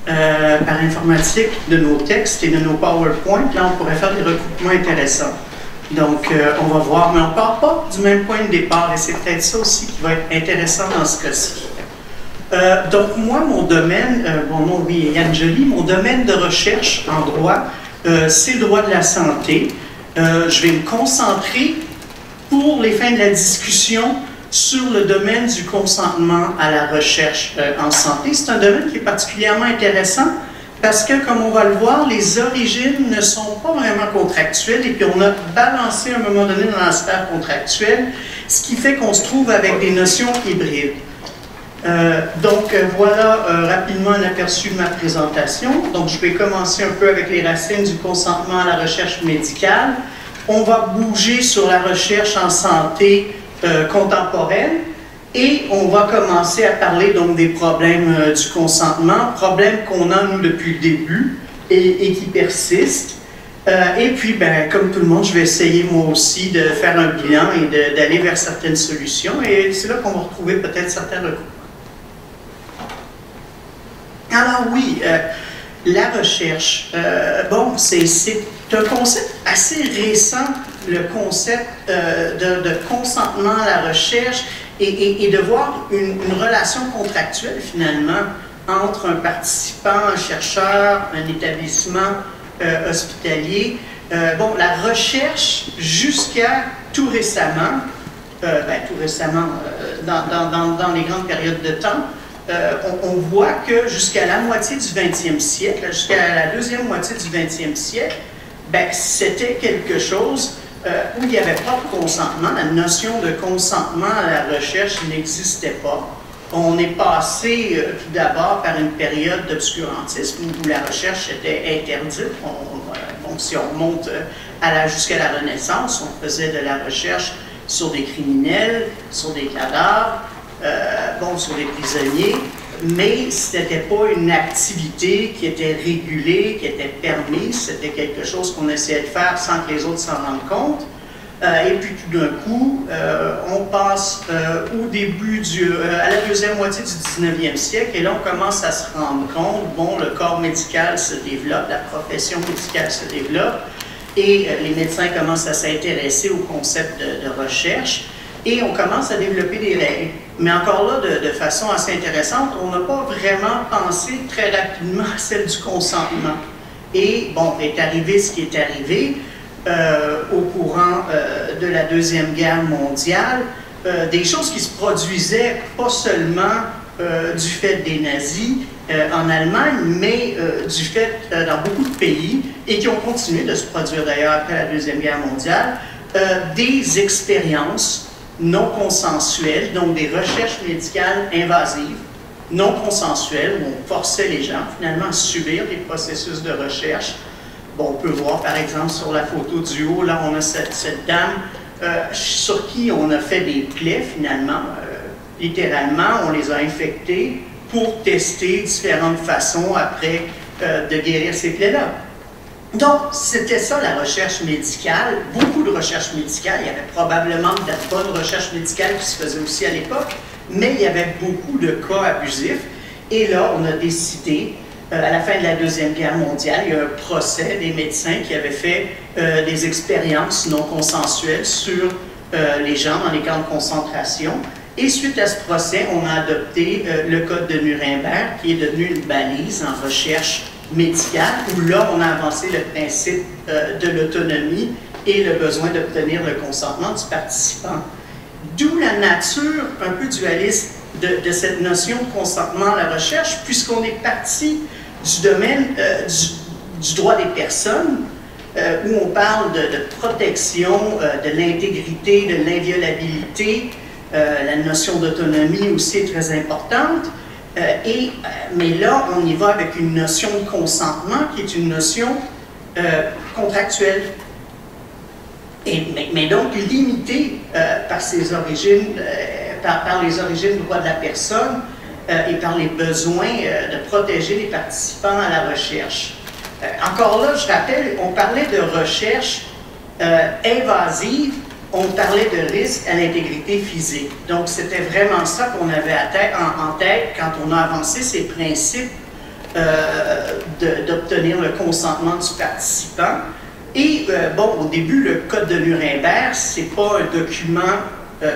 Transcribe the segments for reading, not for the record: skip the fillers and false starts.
par informatique de nos textes et de nos PowerPoint. Là, on pourrait faire des recoupements intéressants. Donc, on va voir, mais on ne part pas du même point de départ, et c'est peut-être ça aussi qui va être intéressant dans ce cas-ci. Donc, moi, mon domaine, mon nom, oui, est Yann Joly, mon domaine de recherche en droit, c'est le droit de la santé. Je vais me concentrer, pour les fins de la discussion, sur le domaine du consentement à la recherche en santé. C'est un domaine qui est particulièrement intéressant parce que, comme on va le voir, les origines ne sont pas vraiment contractuelles et puis on a balancé à un moment donné dans la sphère contractuelle, ce qui fait qu'on se trouve avec des notions hybrides. Donc, voilà rapidement un aperçu de ma présentation. Donc, je vais commencer un peu avec les racines du consentement à la recherche médicale. On va bouger sur la recherche en santé contemporaine et on va commencer à parler donc des problèmes du consentement, problèmes qu'on a nous depuis le début et qui persistent. Et puis, ben, comme tout le monde, je vais essayer moi aussi de faire un bilan et d'aller vers certaines solutions et c'est là qu'on va retrouver peut-être certains recours. Alors oui, la recherche, bon, c'est un concept assez récent, le concept de consentement à la recherche et de voir une relation contractuelle finalement entre un participant, un chercheur, un établissement hospitalier. Bon, la recherche jusqu'à tout récemment, dans les grandes périodes de temps, on voit que jusqu'à la moitié du 20e siècle, jusqu'à la deuxième moitié du 20e siècle, ben, c'était quelque chose où il n'y avait pas de consentement. La notion de consentement à la recherche n'existait pas. On est passé tout d'abord par une période d'obscurantisme où la recherche était interdite. Donc, si on remonte jusqu'à la Renaissance, on faisait de la recherche sur des criminels, sur des cadavres, sur les prisonniers, mais ce n'était pas une activité qui était régulée, qui était permise, c'était quelque chose qu'on essayait de faire sans que les autres s'en rendent compte. Et puis tout d'un coup, on passe au début à la deuxième moitié du 19e siècle, et là on commence à se rendre compte, bon, le corps médical se développe, la profession médicale se développe, et les médecins commencent à s'intéresser au concept de recherche, et on commence à développer des règles. Mais encore là, de façon assez intéressante, on n'a pas vraiment pensé très rapidement à celle du consentement. Et bon, est arrivé ce qui est arrivé au courant de la Deuxième Guerre mondiale, des choses qui se produisaient pas seulement du fait des nazis en Allemagne, mais du fait dans beaucoup de pays, et qui ont continué de se produire d'ailleurs après la Deuxième Guerre mondiale, des expériences non consensuelles, donc des recherches médicales invasives, non consensuelles, où on forçait les gens finalement à subir des processus de recherche. Bon, on peut voir par exemple sur la photo du haut, là on a cette dame sur qui on a fait des plaies finalement, littéralement on les a infectées pour tester différentes façons après de guérir ces plaies-là. Donc, c'était ça la recherche médicale, beaucoup de recherche médicale, il y avait probablement de la bonne recherche médicale qui se faisait aussi à l'époque, mais il y avait beaucoup de cas abusifs, et là, on a décidé, à la fin de la Deuxième Guerre mondiale, il y a un procès des médecins qui avaient fait des expériences non consensuelles sur les gens dans les camps de concentration, et suite à ce procès, on a adopté le Code de Nuremberg, qui est devenu une balise en recherche médicale, où là, on a avancé le principe de l'autonomie et le besoin d'obtenir le consentement du participant. D'où la nature un peu dualiste de cette notion de consentement à la recherche, puisqu'on est parti du domaine du droit des personnes, où on parle de protection, de l'intégrité, de l'inviolabilité, la notion d'autonomie aussi est très importante. Mais là, on y va avec une notion de consentement qui est une notion contractuelle. Mais donc limitée par ses origines, par les origines du droit de la personne et par les besoins de protéger les participants à la recherche. Encore là, je rappelle, on parlait de recherche invasive, on parlait de risque à l'intégrité physique. Donc, c'était vraiment ça qu'on avait en tête quand on a avancé ces principes d'obtenir le consentement du participant. Et bon, au début, le Code de Nuremberg, c'est pas un document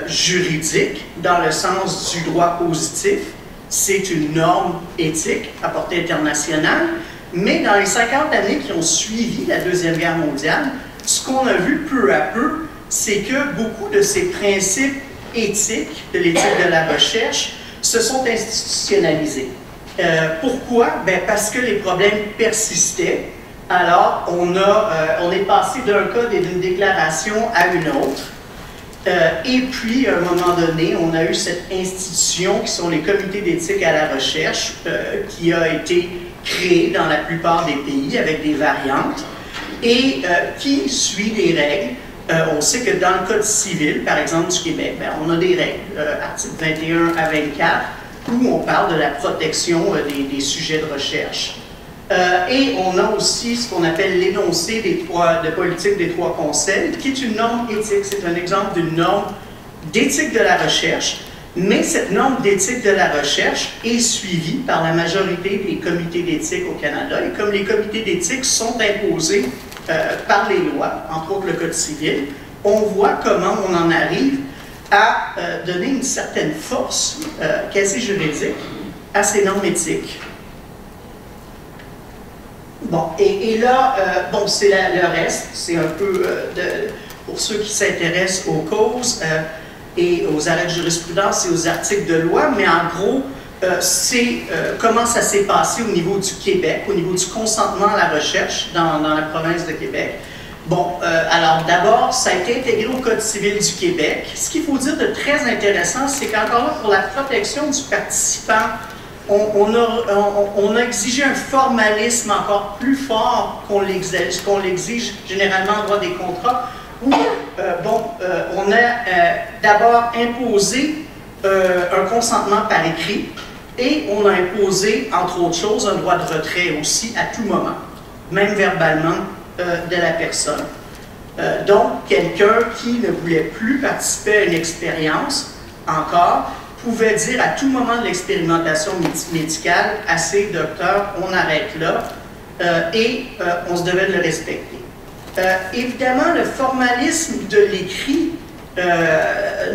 juridique dans le sens du droit positif, c'est une norme éthique à portée internationale, mais dans les 50 années qui ont suivi la Deuxième Guerre mondiale, ce qu'on a vu peu à peu, c'est que beaucoup de ces principes éthiques de l'éthique de la recherche se sont institutionnalisés. Pourquoi? Ben parce que les problèmes persistaient. Alors, on est passé d'un code et d'une déclaration à une autre. Et puis, à un moment donné, on a eu cette institution qui sont les comités d'éthique à la recherche, qui a été créée dans la plupart des pays avec des variantes et qui suit des règles. On sait que dans le Code civil, par exemple du Québec, ben, on a des règles, articles 21 à 24, où on parle de la protection des sujets de recherche. Et on a aussi ce qu'on appelle l'énoncé de politique des trois conseils, qui est une norme éthique. C'est un exemple d'une norme d'éthique de la recherche, mais cette norme d'éthique de la recherche est suivie par la majorité des comités d'éthique au Canada. Et comme les comités d'éthique sont imposés par les lois, entre autres le Code civil, on voit comment on en arrive à donner une certaine force quasi juridique à ces normes éthiques. Bon, et là, bon, c'est le reste, c'est un peu pour ceux qui s'intéressent aux causes et aux arrêts de jurisprudence et aux articles de loi, mais en gros, c'est comment ça s'est passé au niveau du Québec, au niveau du consentement à la recherche dans la province de Québec. Bon, alors d'abord, ça a été intégré au Code civil du Québec. Ce qu'il faut dire de très intéressant, c'est qu'encore là, pour la protection du participant, on a exigé un formalisme encore plus fort qu'on l'exige généralement en droit des contrats, où on a d'abord imposé un consentement par écrit et on a imposé, entre autres choses, un droit de retrait aussi à tout moment, même verbalement, de la personne. Donc, quelqu'un qui ne voulait plus participer à une expérience encore, pouvait dire à tout moment de l'expérimentation médicale, assez docteur, on arrête là, et on se devait de le respecter. Évidemment, le formalisme de l'écrit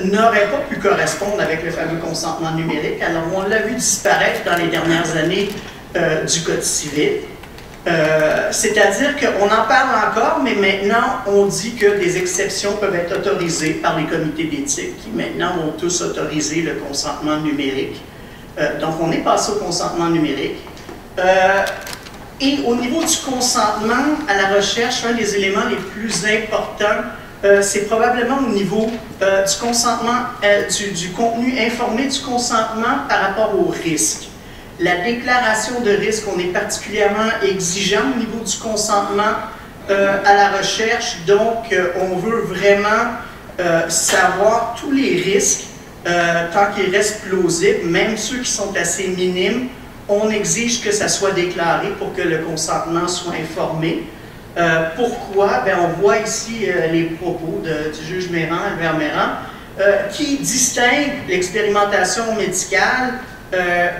n'aurait pas pu correspondre avec le fameux consentement numérique. Alors, on l'a vu disparaître dans les dernières années du Code civil. C'est-à-dire qu'on en parle encore, mais maintenant, on dit que des exceptions peuvent être autorisées par les comités d'éthique, qui maintenant vont tous autoriser le consentement numérique. Donc, on est passé au consentement numérique. Et au niveau du consentement à la recherche, un des éléments les plus importants, c'est probablement au niveau du consentement, du contenu informé du consentement par rapport au risque. La déclaration de risque, on est particulièrement exigeant au niveau du consentement à la recherche, donc on veut vraiment savoir tous les risques tant qu'ils restent plausibles, même ceux qui sont assez minimes, on exige que ça soit déclaré pour que le consentement soit informé. Pourquoi? Bien, on voit ici les propos du juge Albert Mérand, qui distingue l'expérimentation médicale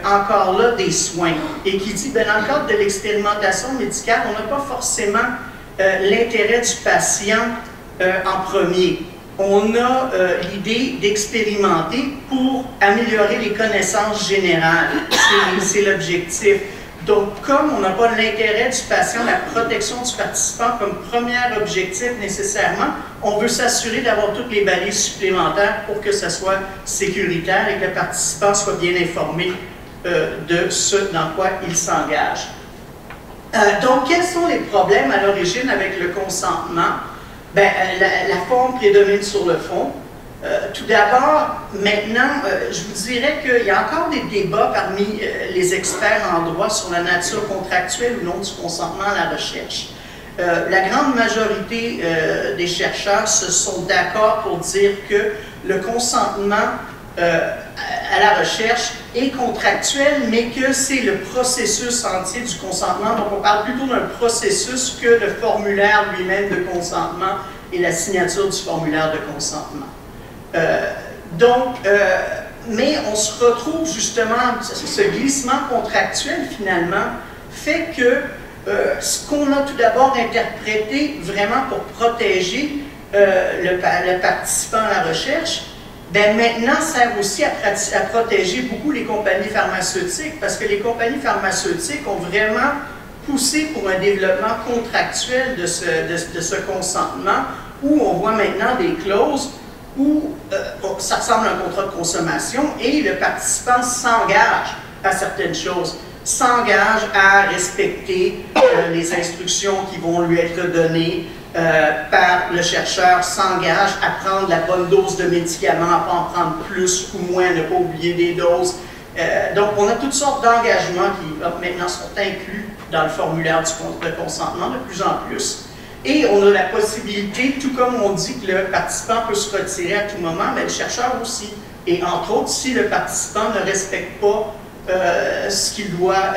encore là des soins, et qui dit, bien, dans le cadre de l'expérimentation médicale, on n'a pas forcément l'intérêt du patient en premier. On a l'idée d'expérimenter pour améliorer les connaissances générales. C'est l'objectif. Donc, comme on n'a pas l'intérêt du patient, la protection du participant comme premier objectif nécessairement, on veut s'assurer d'avoir toutes les balises supplémentaires pour que ça soit sécuritaire et que le participant soit bien informé de ce dans quoi il s'engage. Donc, quels sont les problèmes à l'origine avec le consentement? Bien, la forme prédomine sur le fond. Tout d'abord, maintenant, je vous dirais qu'il y a encore des débats parmi les experts en droit sur la nature contractuelle ou non du consentement à la recherche. La grande majorité des chercheurs se sont d'accord pour dire que le consentement à la recherche est contractuel, mais que c'est le processus entier du consentement. Donc, on parle plutôt d'un processus que le formulaire lui-même de consentement et la signature du formulaire de consentement. Mais on se retrouve justement, ce glissement contractuel finalement, fait que ce qu'on a tout d'abord interprété vraiment pour protéger le participant à la recherche, ben maintenant sert aussi à protéger beaucoup les compagnies pharmaceutiques, parce que les compagnies pharmaceutiques ont vraiment poussé pour un développement contractuel de ce consentement, où on voit maintenant des clauses où ça ressemble à un contrat de consommation et le participant s'engage à certaines choses, s'engage à respecter les instructions qui vont lui être données par le chercheur, s'engage à prendre la bonne dose de médicaments, à ne pas en prendre plus ou moins, ne pas oublier des doses. Donc, on a toutes sortes d'engagements qui maintenant sont inclus dans le formulaire de consentement de plus en plus. Et on a la possibilité, tout comme on dit que le participant peut se retirer à tout moment, mais le chercheur aussi. Et entre autres, si le participant ne respecte pas ce qu'il doit,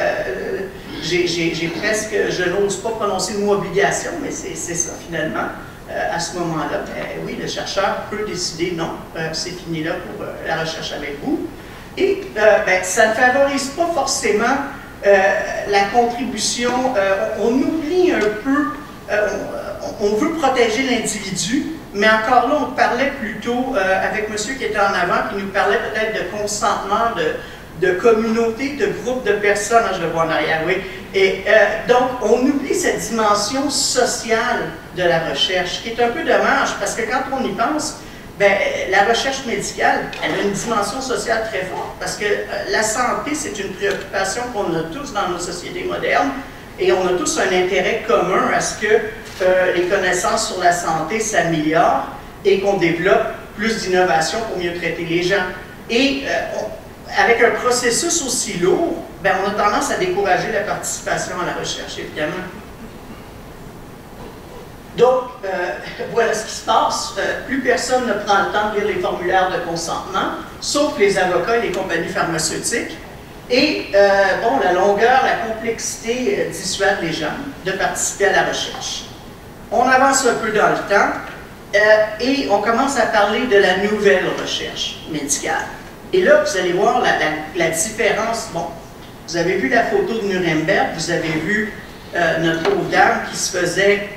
je n'ose pas prononcer le mot obligation, mais c'est ça finalement. À ce moment-là, ben, oui, le chercheur peut décider non, c'est fini là pour la recherche avec vous. Et ben, ça ne favorise pas forcément la contribution, on oublie un peu, on veut protéger l'individu, mais encore là, on parlait plutôt avec monsieur qui était en avant, qui nous parlait peut-être de consentement, de communauté, de groupe de personnes, je le vois en arrière, oui. Et donc, on oublie cette dimension sociale de la recherche, qui est un peu dommage, parce que quand on y pense, ben, la recherche médicale, elle a une dimension sociale très forte, parce que la santé, c'est une préoccupation qu'on a tous dans nos sociétés modernes, et on a tous un intérêt commun à ce que les connaissances sur la santé s'améliorent et qu'on développe plus d'innovation pour mieux traiter les gens. Et avec un processus aussi lourd, ben, on a tendance à décourager la participation à la recherche, évidemment. Donc, voilà ce qui se passe. Plus personne ne prend le temps de lire les formulaires de consentement, sauf les avocats et les compagnies pharmaceutiques. Et, bon, la longueur, la complexité dissuade les gens de participer à la recherche. On avance un peu dans le temps et on commence à parler de la nouvelle recherche médicale. Et là, vous allez voir la différence. Bon, vous avez vu la photo de Nuremberg, vous avez vu notre pauvre dame qui se faisait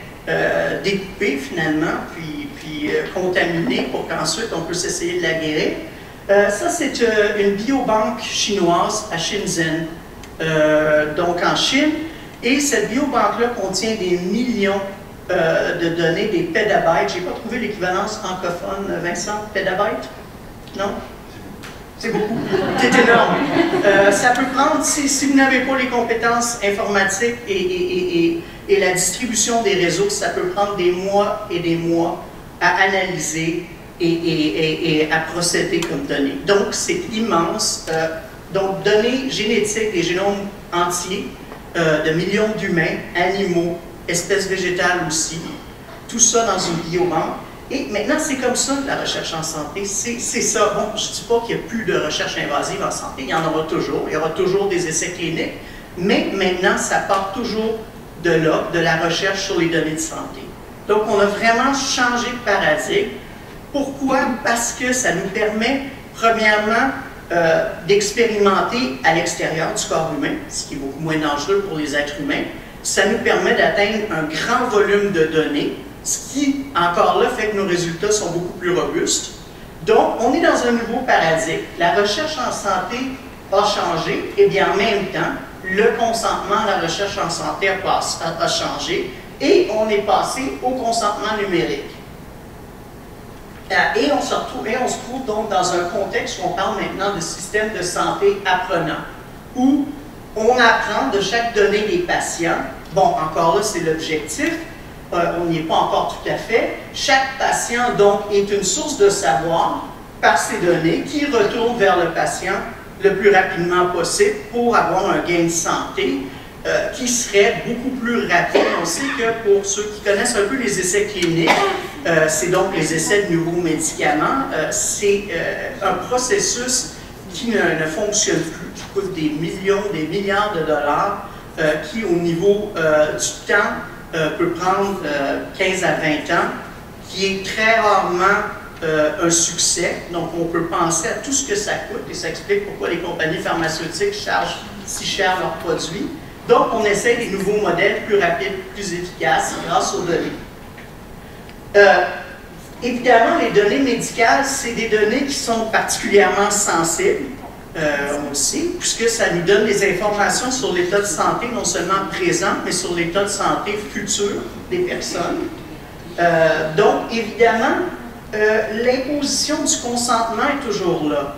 découper finalement, puis contaminée pour qu'ensuite on puisse essayer de la guérir. Ça, c'est une biobanque chinoise à Shenzhen, donc en Chine. Et cette biobanque-là contient des millions de données, des pétabytes. Je n'ai pas trouvé l'équivalence francophone, Vincent, pétabyte? Non? C'est beaucoup. C'est énorme. Ça peut prendre, si vous n'avez pas les compétences informatiques et la distribution des réseaux, ça peut prendre des mois et des mois à analyser et à procéder comme données. Donc, c'est immense. Donc, données génétiques, des génomes entiers de millions d'humains, animaux, espèces végétales aussi, tout ça dans une biobanque. Et maintenant, c'est comme ça la recherche en santé, c'est ça. Bon, je ne dis pas qu'il n'y a plus de recherche invasive en santé, il y en aura toujours, il y aura toujours des essais cliniques, mais maintenant, ça part toujours de là, de la recherche sur les données de santé. Donc, on a vraiment changé de paradigme. Pourquoi? Parce que ça nous permet, premièrement, d'expérimenter à l'extérieur du corps humain, ce qui est beaucoup moins dangereux pour les êtres humains. Ça nous permet d'atteindre un grand volume de données, ce qui, encore là, fait que nos résultats sont beaucoup plus robustes. Donc, on est dans un nouveau paradigme. La recherche en santé a changé, et bien en même temps, le consentement à la recherche en santé a changé, et on est passé au consentement numérique. Et on se trouve donc dans un contexte où on parle maintenant de système de santé apprenant, où on apprend de chaque donnée des patients. Bon, encore là, c'est l'objectif. On n'y est pas encore tout à fait. Chaque patient, donc, est une source de savoir par ces données qui retourne vers le patient le plus rapidement possible pour avoir un gain de santé qui serait beaucoup plus rapide. On sait que pour ceux qui connaissent un peu les essais cliniques, c'est donc les essais de nouveaux médicaments, c'est un processus qui ne fonctionne plus, qui coûte des millions, des milliards de dollars, qui au niveau du temps peut prendre 15 à 20 ans, qui est très rarement un succès. Donc on peut penser à tout ce que ça coûte et ça explique pourquoi les compagnies pharmaceutiques chargent si cher leurs produits. Donc, on essaie des nouveaux modèles plus rapides, plus efficaces grâce aux données. Évidemment, les données médicales, c'est des données qui sont particulièrement sensibles, on le sait, puisque ça nous donne des informations sur l'état de santé, non seulement présent, mais sur l'état de santé futur des personnes. Donc, évidemment, l'imposition du consentement est toujours là.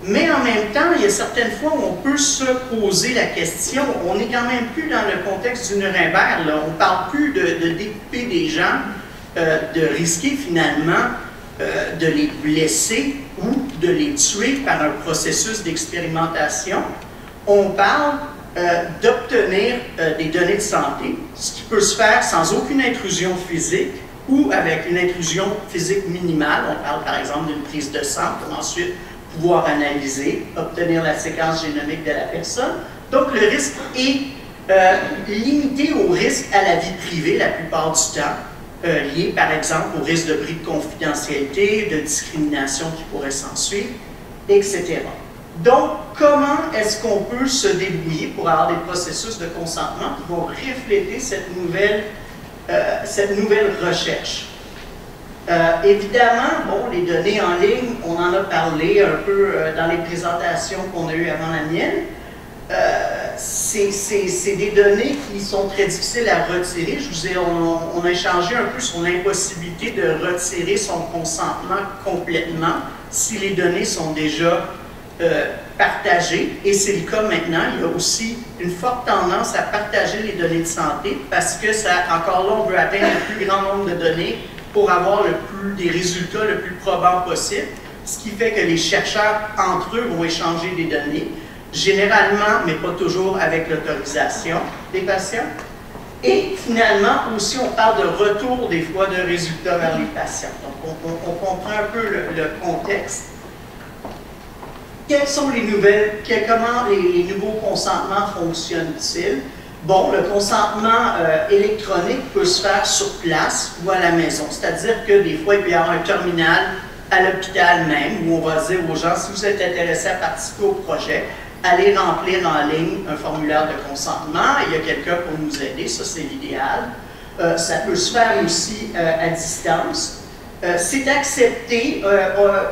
Mais en même temps, il y a certaines fois où on peut se poser la question, on n'est quand même plus dans le contexte du Nuremberg, là. On ne parle plus de découper des gens, de risquer finalement de les blesser ou de les tuer par un processus d'expérimentation. On parle d'obtenir des données de santé, ce qui peut se faire sans aucune intrusion physique ou avec une intrusion physique minimale. On parle par exemple d'une prise de sang pour ensuite pouvoir analyser, obtenir la séquence génomique de la personne. Donc le risque est limité au risque à la vie privée la plupart du temps, lié par exemple au risque de bris de confidentialité, de discrimination qui pourrait s'ensuivre, etc. Donc, comment est-ce qu'on peut se débrouiller pour avoir des processus de consentement qui vont refléter cette nouvelle recherche? Évidemment, bon, les données en ligne, on en a parlé un peu dans les présentations qu'on a eues avant la mienne. C'est des données qui sont très difficiles à retirer. On a échangé un peu sur l'impossibilité de retirer son consentement complètement si les données sont déjà partagées. Et c'est le cas maintenant. Il y a aussi une forte tendance à partager les données de santé parce que encore là, on veut atteindre le plus grand nombre de données pour avoir des résultats le plus probants possible, ce qui fait que les chercheurs, entre eux, vont échanger des données, généralement, mais pas toujours avec l'autorisation des patients. Et finalement, aussi, on parle de retour, des fois, de résultats vers les patients. Donc, on comprend un peu le contexte. Quelles sont les comment les nouveaux consentements fonctionnent-ils? Bon, le consentement électronique peut se faire sur place ou à la maison. C'est-à-dire que des fois, il peut y avoir un terminal à l'hôpital même où on va dire aux gens, si vous êtes intéressés à participer au projet, allez remplir en ligne un formulaire de consentement. Il y a quelqu'un pour nous aider, ça c'est l'idéal. Ça peut se faire aussi à distance. C'est accepté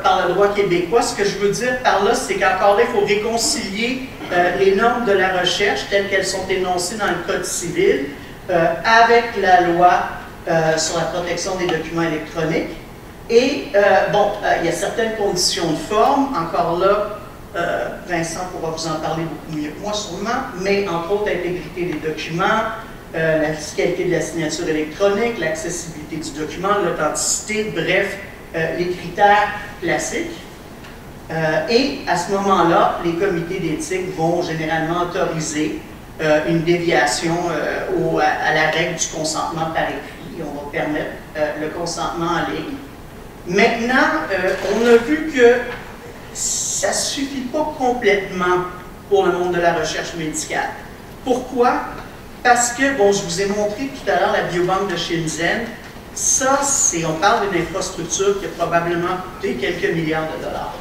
par le droit québécois. Ce que je veux dire par là, c'est qu'encore là, il faut réconcilier les normes de la recherche telles qu'elles sont énoncées dans le Code civil avec la loi sur la protection des documents électroniques. Et bon, il y a certaines conditions de forme. Encore là, Vincent pourra vous en parler beaucoup mieux que moi sûrement, mais entre autres, l'intégrité des documents, la fiscalité de la signature électronique, l'accessibilité du document, l'authenticité, bref, les critères classiques. Et à ce moment-là, les comités d'éthique vont généralement autoriser une déviation à la règle du consentement par écrit. On va permettre le consentement en ligne. Maintenant, on a vu que ça ne suffit pas complètement pour le monde de la recherche médicale. Pourquoi? Parce que, bon, je vous ai montré tout à l'heure la biobanque de Shenzhen. Ça, on parle d'une infrastructure qui a probablement coûté quelques milliards de dollars.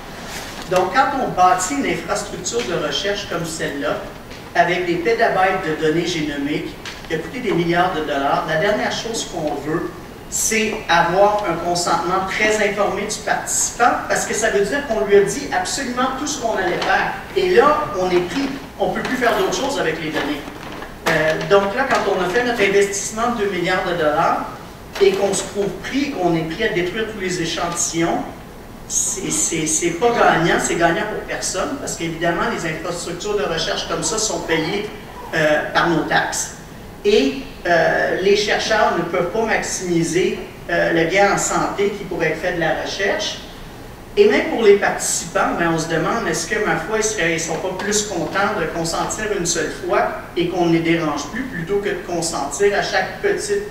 Donc, quand on bâtit une infrastructure de recherche comme celle-là, avec des pétabytes de données génomiques qui a coûté des milliards de dollars, la dernière chose qu'on veut, c'est avoir un consentement très informé du participant, parce que ça veut dire qu'on lui a dit absolument tout ce qu'on allait faire. Et là, on est pris, on ne peut plus faire d'autre chose avec les données. Donc là, quand on a fait notre investissement de 2 milliards de dollars et qu'on se trouve pris, qu'on est pris à détruire tous les échantillons, c'est pas gagnant, c'est gagnant pour personne, parce qu'évidemment, les infrastructures de recherche comme ça sont payées par nos taxes. Et les chercheurs ne peuvent pas maximiser le gain en santé qui pourrait être fait de la recherche. Et même pour les participants, ben, on se demande, est-ce que, ma foi, ils ne sont pas plus contents de consentir une seule fois et qu'on ne les dérange plus, plutôt que de consentir à chaque petite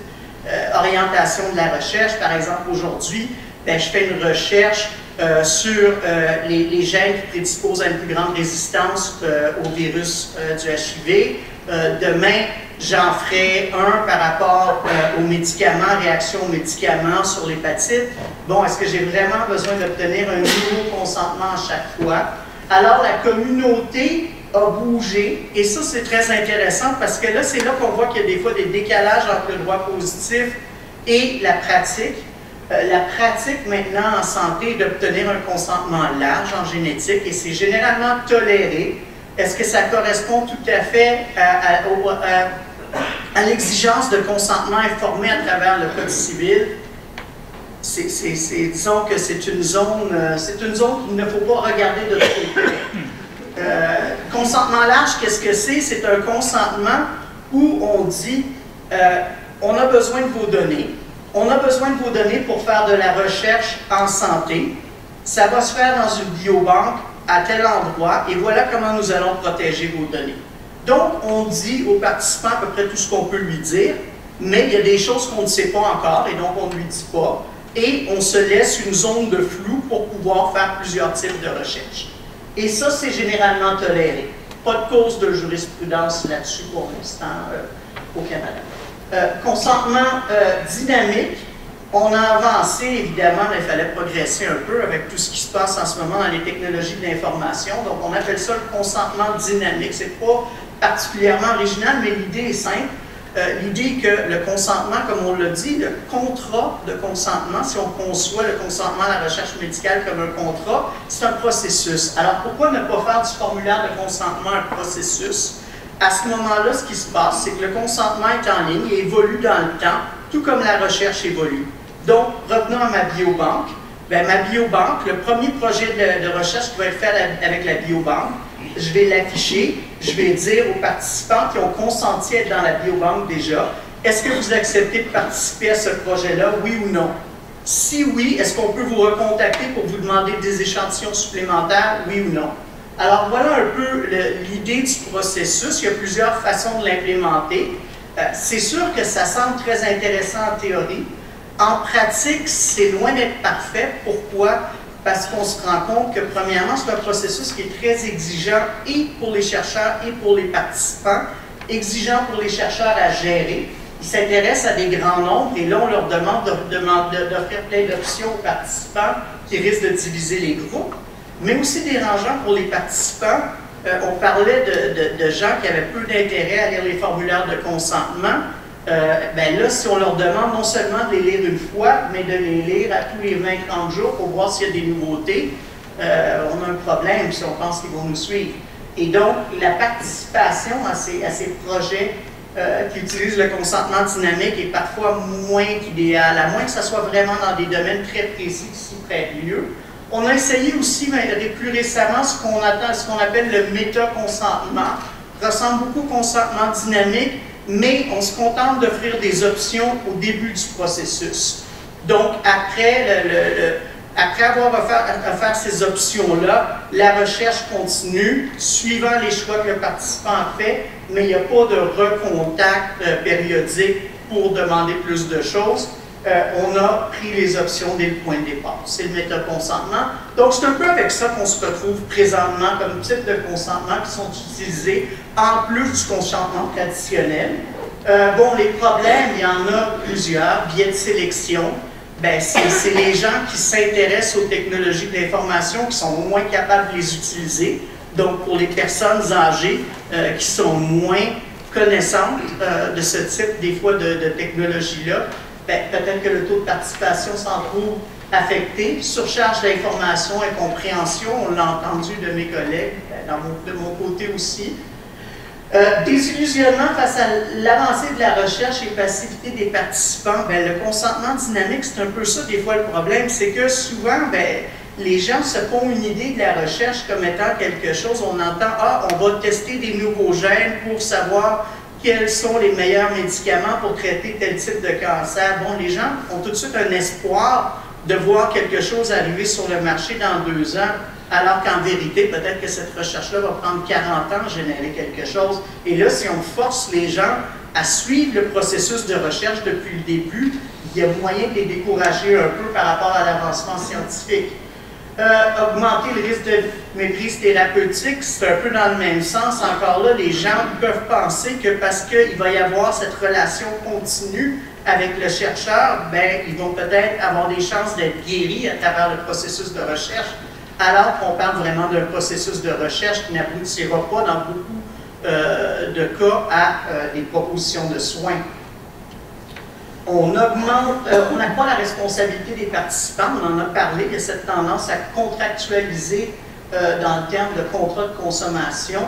orientation de la recherche. Par exemple, aujourd'hui, ben, je fais une recherche sur les gènes qui prédisposent à une plus grande résistance au virus du HIV. Demain, j'en ferai un par rapport aux médicaments, réaction aux médicaments sur l'hépatite. Bon, est-ce que j'ai vraiment besoin d'obtenir un nouveau consentement à chaque fois? Alors, la communauté a bougé, et ça c'est très intéressant parce que là, c'est là qu'on voit qu'il y a des fois des décalages entre le droit positif et la pratique. La pratique maintenant en santé est d'obtenir un consentement large en génétique et c'est généralement toléré. Est-ce que ça correspond tout à fait à l'exigence de consentement informé à travers le Code civil? Disons que c'est une zone qu'il ne faut pas regarder de trop près. Consentement large, qu'est-ce que c'est? C'est un consentement où on dit on a besoin de vos données. On a besoin de vos données pour faire de la recherche en santé. Ça va se faire dans une biobanque à tel endroit et voilà comment nous allons protéger vos données. Donc, on dit aux participants à peu près tout ce qu'on peut lui dire, mais il y a des choses qu'on ne sait pas encore et donc on ne lui dit pas. Et on se laisse une zone de flou pour pouvoir faire plusieurs types de recherches. Et ça, c'est généralement toléré. Pas de cause de jurisprudence là-dessus pour l'instant au Canada. Consentement dynamique, on a avancé évidemment, mais il fallait progresser un peu avec tout ce qui se passe en ce moment dans les technologies de l'information. Donc on appelle ça le consentement dynamique. C'est pas particulièrement original, mais l'idée est simple. L'idée que le consentement, comme on l'a dit, le contrat de consentement, si on conçoit le consentement à la recherche médicale comme un contrat, c'est un processus. Alors pourquoi ne pas faire du formulaire de consentement un processus? À ce moment-là, ce qui se passe, c'est que le consentement est en ligne et évolue dans le temps, tout comme la recherche évolue. Donc, revenons à ma biobanque. Bien, ma biobanque, le premier projet de recherche qui va être fait avec la biobanque, je vais l'afficher, je vais dire aux participants qui ont consenti à être dans la biobanque déjà, est-ce que vous acceptez de participer à ce projet-là, oui ou non? Si oui, est-ce qu'on peut vous recontacter pour vous demander des échantillons supplémentaires, oui ou non? Alors voilà un peu l'idée du processus, il y a plusieurs façons de l'implémenter. C'est sûr que ça semble très intéressant en théorie. En pratique, c'est loin d'être parfait. Pourquoi? Parce qu'on se rend compte que, premièrement, c'est un processus qui est très exigeant et pour les chercheurs et pour les participants. Exigeant pour les chercheurs à gérer. Ils s'intéressent à des grands nombres et là, on leur demande d'offrir plein d'options aux participants qui risquent de diviser les groupes. Mais aussi dérangeant pour les participants. On parlait de gens qui avaient peu d'intérêt à lire les formulaires de consentement. Ben là, si on leur demande non seulement de les lire une fois, mais de les lire à tous les 20-30 jours pour voir s'il y a des nouveautés, on a un problème si on pense qu'ils vont nous suivre. Et donc, la participation à ces projets qui utilisent le consentement dynamique est parfois moins qu'idéal, à moins que ce soit vraiment dans des domaines très précis qui s'y prêtent mieux. On a essayé aussi, plus récemment, ce qu'on appelle le méta-consentement. Ça ressemble beaucoup au consentement dynamique, mais on se contente d'offrir des options au début du processus. Donc, après avoir offert ces options-là, la recherche continue, suivant les choix que le participant a fait, mais il n'y a pas de recontact périodique pour demander plus de choses. On a pris les options dès le point de départ. C'est le méta-consentement. Donc, c'est un peu avec ça qu'on se retrouve présentement comme type de consentement qui sont utilisés en plus du consentement traditionnel. Bon, les problèmes, il y en a plusieurs. Biais de sélection, ben, c'est les gens qui s'intéressent aux technologies de l'information qui sont moins capables de les utiliser. Donc, pour les personnes âgées qui sont moins connaissantes de ce type, des fois, de technologie-là, ben, peut-être que le taux de participation s'en trouve affecté. Surcharge d'information, incompréhension, on l'a entendu de mes collègues, de mon côté aussi. Désillusionnement face à l'avancée de la recherche et passivité des participants, ben, le consentement dynamique, c'est un peu ça des fois le problème, c'est que souvent, ben, les gens se font une idée de la recherche comme étant quelque chose, on entend « Ah, on va tester des nouveaux gènes pour savoir quels sont les meilleurs médicaments pour traiter tel type de cancer. » Bon, les gens ont tout de suite un espoir de voir quelque chose arriver sur le marché dans 2 ans, alors qu'en vérité, peut-être que cette recherche-là va prendre 40 ans à générer quelque chose. Et là, si on force les gens à suivre le processus de recherche depuis le début, il y a moyen de les décourager un peu par rapport à l'avancement scientifique. Augmenter le risque de méprise thérapeutique, c'est un peu dans le même sens. Encore là, les gens peuvent penser que parce qu'il va y avoir cette relation continue avec le chercheur, ben, ils vont peut-être avoir des chances d'être guéris à travers le processus de recherche. alors qu'on parle vraiment d'un processus de recherche qui n'aboutira pas dans beaucoup de cas à des propositions de soins. On accroît la responsabilité des participants, on en a parlé, il y a cette tendance à contractualiser dans le terme de contrat de consommation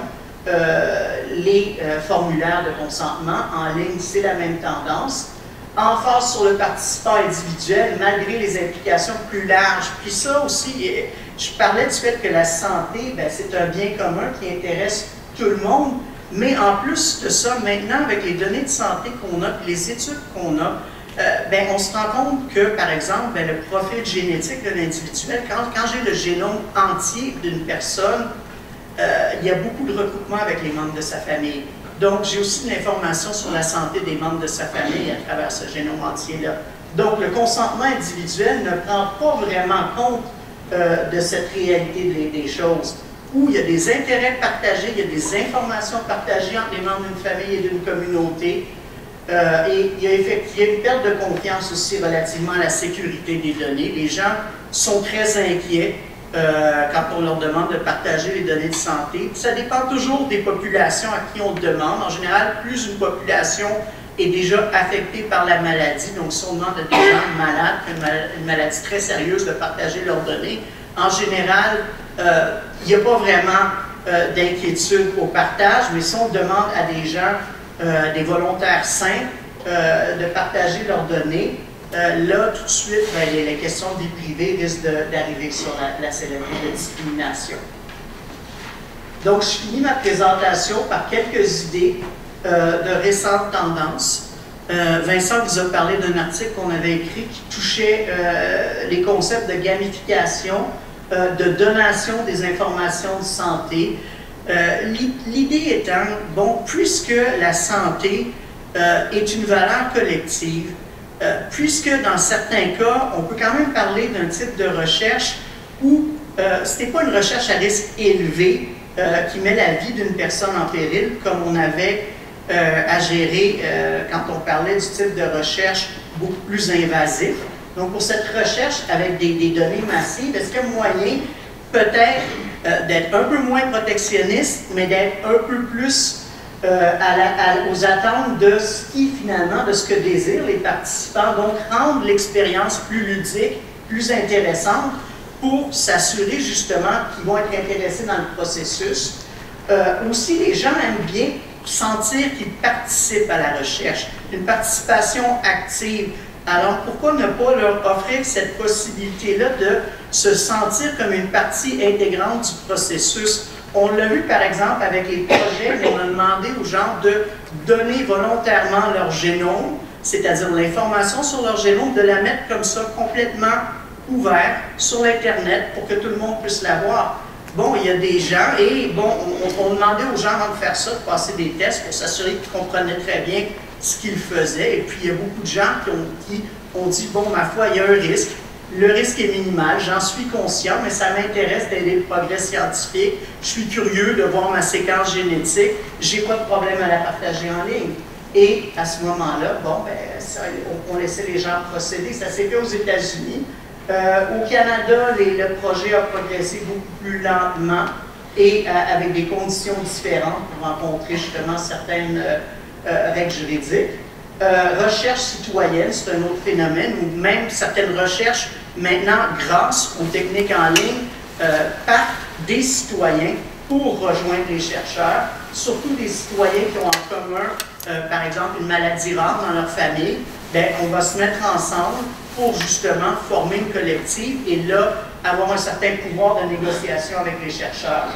les formulaires de consentement en ligne, c'est la même tendance. Emphase sur le participant individuel malgré les implications plus larges. Puis ça aussi, je parlais du fait que la santé, c'est un bien commun qui intéresse tout le monde, mais en plus de ça, maintenant, avec les données de santé qu'on a, les études qu'on a, on se rend compte que, par exemple, le profil génétique de l'individuel, quand j'ai le génome entier d'une personne, il y a beaucoup de recoupements avec les membres de sa famille. Donc, j'ai aussi de l'information sur la santé des membres de sa famille à travers ce génome entier-là. Donc, le consentement individuel ne prend pas vraiment compte de cette réalité des choses, où il y a des intérêts partagés, il y a des informations partagées entre les membres d'une famille et d'une communauté, et il y a une perte de confiance aussi relativement à la sécurité des données. Les gens sont très inquiets quand on leur demande de partager les données de santé. Ça dépend toujours des populations à qui on demande. En général, plus une population est déjà affectée par la maladie, donc si on demande à des gens malades, une maladie très sérieuse, de partager leurs données, en général, il n'y a pas vraiment d'inquiétude au partage, mais si on demande à des gens, des volontaires sains, de partager leurs données, là, tout de suite, les questions de vie privée risquent d'arriver sur la célébration de discrimination. Donc, je finis ma présentation par quelques idées de récentes tendances. Vincent vous a parlé d'un article qu'on avait écrit qui touchait les concepts de gamification, de donation des informations de santé. L'idée étant, bon, puisque la santé est une valeur collective, puisque dans certains cas, on peut quand même parler d'un type de recherche où ce n'est pas une recherche à risque élevé qui met la vie d'une personne en péril, comme on avait à gérer quand on parlait du type de recherche beaucoup plus invasif. Donc, pour cette recherche avec des données massives, est-ce qu'il y a moyen peut-être d'être un peu moins protectionniste, mais d'être un peu plus aux attentes de ce qui, finalement, de ce que désirent les participants, donc rendre l'expérience plus ludique, plus intéressante, pour s'assurer justement qu'ils vont être intéressés dans le processus. Aussi, les gens aiment bien sentir qu'ils participent à la recherche, une participation active. Alors, pourquoi ne pas leur offrir cette possibilité-là de se sentir comme une partie intégrante du processus? On l'a vu, par exemple, avec les projets où on a demandé aux gens de donner volontairement leur génome, c'est-à-dire l'information sur leur génome, de la mettre comme ça, complètement ouverte sur l'Internet pour que tout le monde puisse la voir. Bon, il y a des gens, et bon, on demandait aux gens avant de faire ça, de passer des tests pour s'assurer qu'ils comprenaient très bien ce qu'ils faisaient. Et puis, il y a beaucoup de gens qui ont dit, bon, ma foi, il y a un risque. Le risque est minimal, j'en suis conscient, mais ça m'intéresse d'aider le progrès scientifique. Je suis curieux de voir ma séquence génétique. J'ai pas de problème à la partager en ligne. Et à ce moment-là, bon, on laissait les gens procéder. Ça s'est fait aux États-Unis. Au Canada, le projet a progressé beaucoup plus lentement et avec des conditions différentes pour rencontrer justement certaines règles juridiques. Recherche citoyenne, c'est un autre phénomène, où même certaines recherches, maintenant, grâce aux techniques en ligne, par des citoyens pour rejoindre les chercheurs, surtout des citoyens qui ont en commun, par exemple, une maladie rare dans leur famille. On va se mettre ensemble pour justement former une collective et là, avoir un certain pouvoir de négociation avec les chercheurs.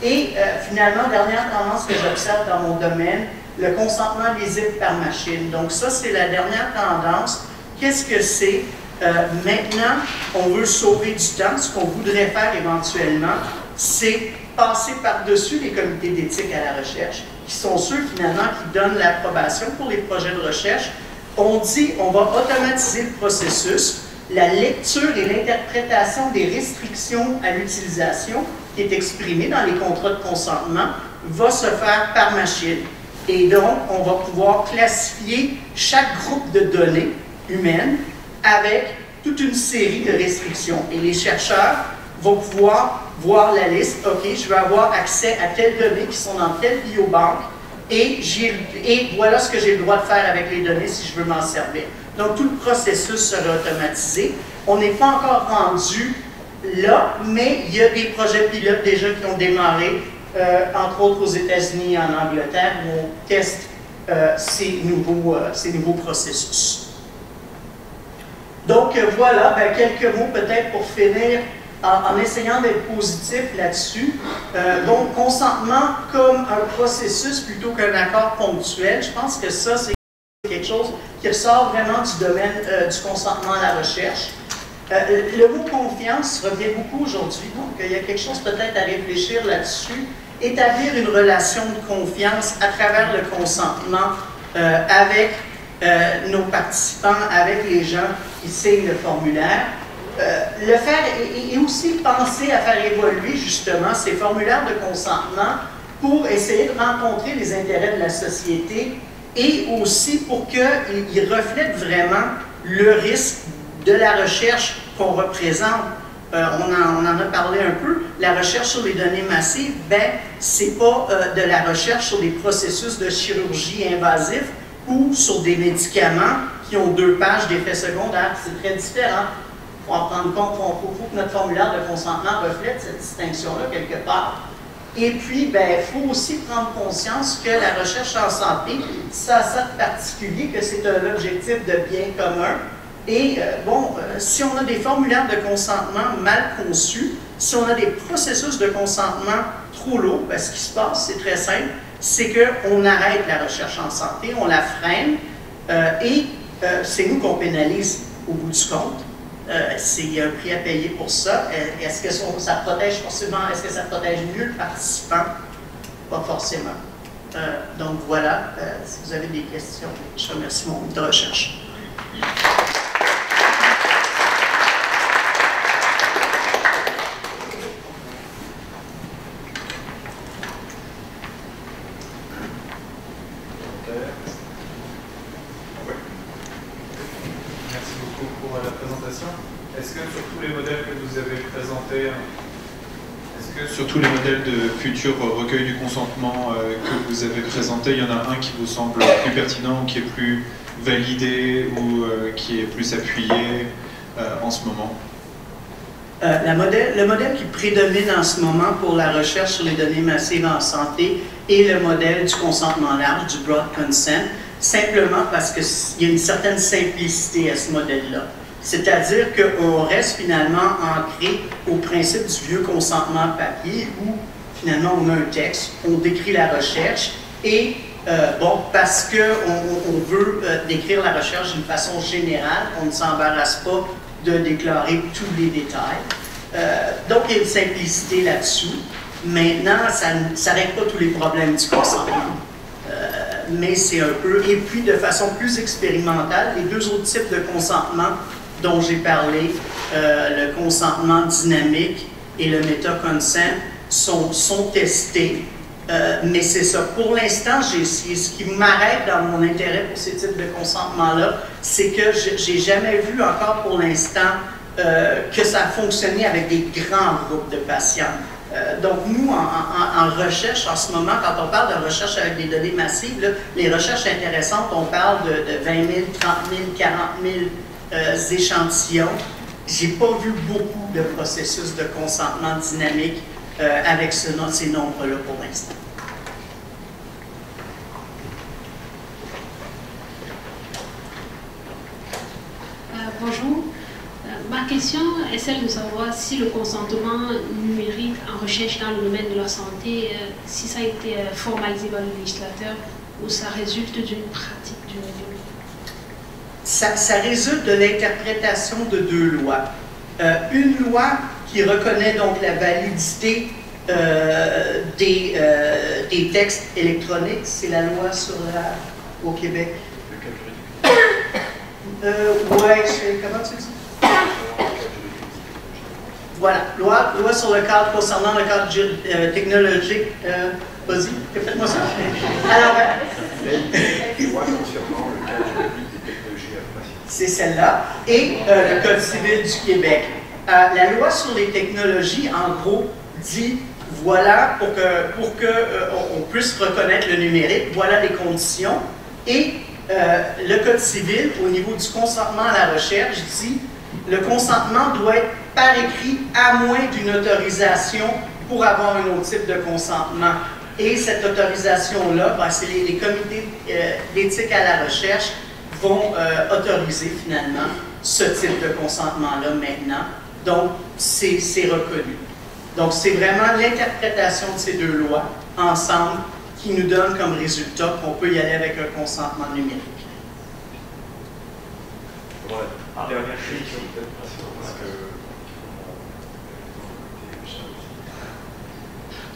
Et finalement, dernière tendance que j'observe dans mon domaine, le consentement lisible par machine. Donc ça, c'est la dernière tendance. Qu'est-ce que c'est? Maintenant, on veut sauver du temps. Ce qu'on voudrait faire éventuellement, c'est passer par-dessus les comités d'éthique à la recherche, qui sont ceux finalement qui donnent l'approbation pour les projets de recherche. On dit, on va automatiser le processus, la lecture et l'interprétation des restrictions à l'utilisation qui est exprimée dans les contrats de consentement va se faire par machine. Et donc, on va pouvoir classifier chaque groupe de données humaines avec toute une série de restrictions. Et les chercheurs va pouvoir voir la liste. OK, je vais avoir accès à telles données qui sont dans telle biobanque et voilà ce que j'ai le droit de faire avec les données si je veux m'en servir. Donc, tout le processus sera automatisé. On n'est pas encore rendu là, mais il y a des projets pilotes déjà qui ont démarré, entre autres aux États-Unis et en Angleterre, où on teste ces nouveaux processus. Donc voilà, quelques mots peut-être pour finir en essayant d'être positif là-dessus. Donc consentement comme un processus plutôt qu'un accord ponctuel, je pense que ça c'est quelque chose qui ressort vraiment du domaine du consentement à la recherche. Le mot confiance revient beaucoup aujourd'hui, donc il y a quelque chose peut-être à réfléchir là-dessus. Établir une relation de confiance à travers le consentement avec nos participants, avec les gens qui signent le formulaire. Le faire et aussi penser à faire évoluer justement ces formulaires de consentement pour essayer de rencontrer les intérêts de la société et aussi pour qu'ils reflètent vraiment le risque de la recherche qu'on représente. On en a parlé un peu. La recherche sur les données massives, c'est pas de la recherche sur des processus de chirurgie invasifs ou sur des médicaments qui ont 2 pages d'effets secondaires. C'est très différent. Il faut en prendre compte. Il faut que notre formulaire de consentement reflète cette distinction-là quelque part. Et puis, il faut aussi prendre conscience que la recherche en santé, ça a ça de particulier, que c'est un objectif de bien commun. Et si on a des formulaires de consentement mal conçus, si on a des processus de consentement trop lourds, ce qui se passe, c'est très simple, c'est qu'on arrête la recherche en santé, on la freine, et c'est nous qu'on pénalise au bout du compte. C'est un prix à payer pour ça. Est-ce que ça protège forcément, est-ce que ça protège mieux le participant? Pas forcément. Donc voilà, si vous avez des questions, je remercie mon groupe de recherche. Sur tous les modèles de futurs recueils du consentement que vous avez présentés, il y en a un qui vous semble plus pertinent, qui est plus validé ou qui est plus appuyé en ce moment? Le modèle qui prédomine en ce moment pour la recherche sur les données massives en santé est le modèle du consentement large, du broad consent, simplement parce qu'il y a une certaine simplicité à ce modèle-là. C'est-à-dire qu'on reste finalement ancré au principe du vieux consentement papier où finalement on a un texte, on décrit la recherche et parce qu'on veut décrire la recherche d'une façon générale, on ne s'embarrasse pas de déclarer tous les détails. Donc il y a une simplicité là-dessus. Maintenant, ça ne règle pas tous les problèmes du consentement. Mais c'est un peu... Et puis de façon plus expérimentale, les 2 autres types de consentement dont j'ai parlé, le consentement dynamique et le meta-consent, sont testés. Mais c'est ça. Pour l'instant, ce qui m'arrête dans mon intérêt pour ces types de consentement-là, c'est que je n'ai jamais vu encore pour l'instant que ça a fonctionné avec des grands groupes de patients. Donc nous, en recherche, en ce moment, quand on parle de recherche avec des données massives, là, les recherches intéressantes, on parle de 20 000, 30 000, 40 000 échantillons. J'ai pas vu beaucoup de processus de consentement dynamique avec ces nombres-là pour l'instant. Bonjour. Ma question est celle de savoir si le consentement numérique en recherche dans le domaine de la santé, si ça a été formalisé par le législateur ou ça résulte d'une pratique du numérique. Ça résulte de l'interprétation de 2 lois. Une loi qui reconnaît donc la validité des textes électroniques, c'est la loi au Québec. Ouais, comment tu dis? Voilà, loi sur le cadre concernant le cadre technologique. Vas-y, répète-moi ça. Alors, loi concernant le cadre juridique des technologies informatiques. C'est celle-là. Et le Code civil du Québec. La loi sur les technologies, en gros, dit, voilà, pour que on puisse reconnaître le numérique, voilà les conditions. Et le Code civil, au niveau du consentement à la recherche, dit, le consentement doit être par écrit à moins d'une autorisation pour avoir un autre type de consentement. Et cette autorisation-là, ben, c'est les comités d'éthique à la recherche vont autoriser finalement ce type de consentement-là maintenant. Donc, c'est reconnu. Donc, c'est vraiment l'interprétation de ces deux lois ensemble qui nous donne comme résultat qu'on peut y aller avec un consentement numérique. Voilà. Dernière question, peut-être, parce que...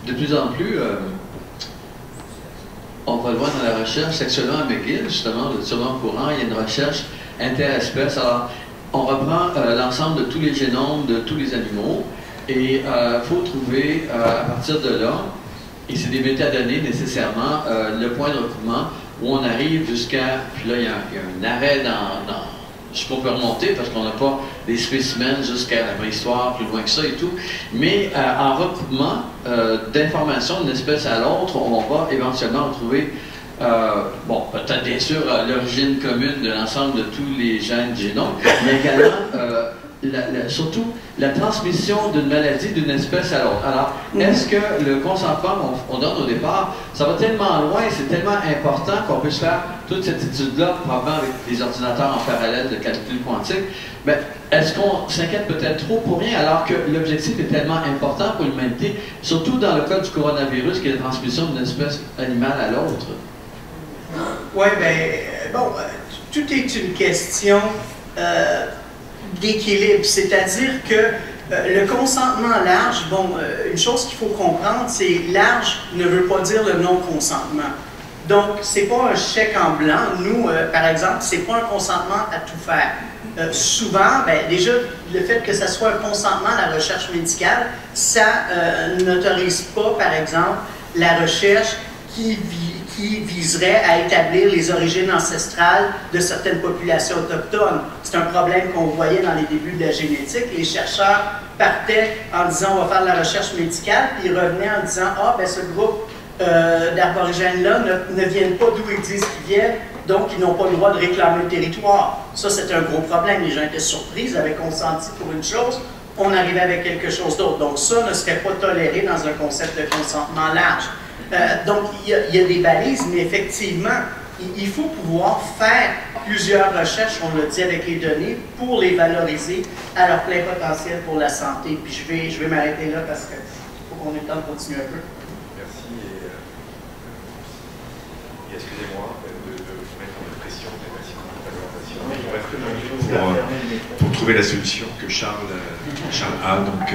De plus en plus, on va le voir dans la recherche, actuellement à McGill, justement, sûrement au courant, il y a une recherche interespèce. Alors, on reprend l'ensemble de tous les génomes de tous les animaux et il faut trouver à partir de là, et c'est des métadonnées nécessairement, le point de recoupement où on arrive jusqu'à, puis là il y a un arrêt je sais qu'on peut remonter parce qu'on n'a pas des spécimens jusqu'à la préhistoire, plus loin que ça et tout, mais en recoupement d'informations d'une espèce à l'autre, on va éventuellement retrouver, bon, peut-être bien sûr l'origine commune de l'ensemble de tous les gènes du génome, mais également surtout la transmission d'une maladie d'une espèce à l'autre. Alors, est-ce que le consentement qu'on donne au départ, ça va tellement loin, c'est tellement important qu'on peut se faire toute cette étude-là, probablement avec des ordinateurs en parallèle de calcul quantique, mais est-ce qu'on s'inquiète peut-être trop pour rien alors que l'objectif est tellement important pour l'humanité, surtout dans le cas du coronavirus qui est la transmission d'une espèce animale à l'autre? Oui, bien, bon, tout est une question d'équilibre, c'est-à-dire que le consentement large, bon, une chose qu'il faut comprendre, c'est large ne veut pas dire le non-consentement. Donc, c'est pas un chèque en blanc. Nous, par exemple, c'est pas un consentement à tout faire. Souvent, ben, déjà, le fait que ça soit un consentement à la recherche médicale, ça n'autorise pas, par exemple, la recherche qui viserait à établir les origines ancestrales de certaines populations autochtones. C'est un problème qu'on voyait dans les débuts de la génétique. Les chercheurs partaient en disant on va faire de la recherche médicale, puis ils revenaient en disant ah, ben ce groupe d'aborigènes-là ne viennent pas d'où ils disent qu'ils viennent, donc ils n'ont pas le droit de réclamer le territoire. Ça, c'est un gros problème. Les gens étaient surpris, ils avaient consenti pour une chose, on arrivait avec quelque chose d'autre. Donc ça ne serait pas toléré dans un concept de consentement large. Donc, il y a des balises, mais effectivement, il faut pouvoir faire plusieurs recherches, on l'a dit avec les données, pour les valoriser à leur plein potentiel pour la santé. Puis je vais m'arrêter là parce qu'il faut qu'on ait le temps de continuer un peu. Merci et excusez-moi de vous mettre en pression, mais merci pour votre présentation. Il reste 2 minutes pour trouver la solution que Charles a. Donc,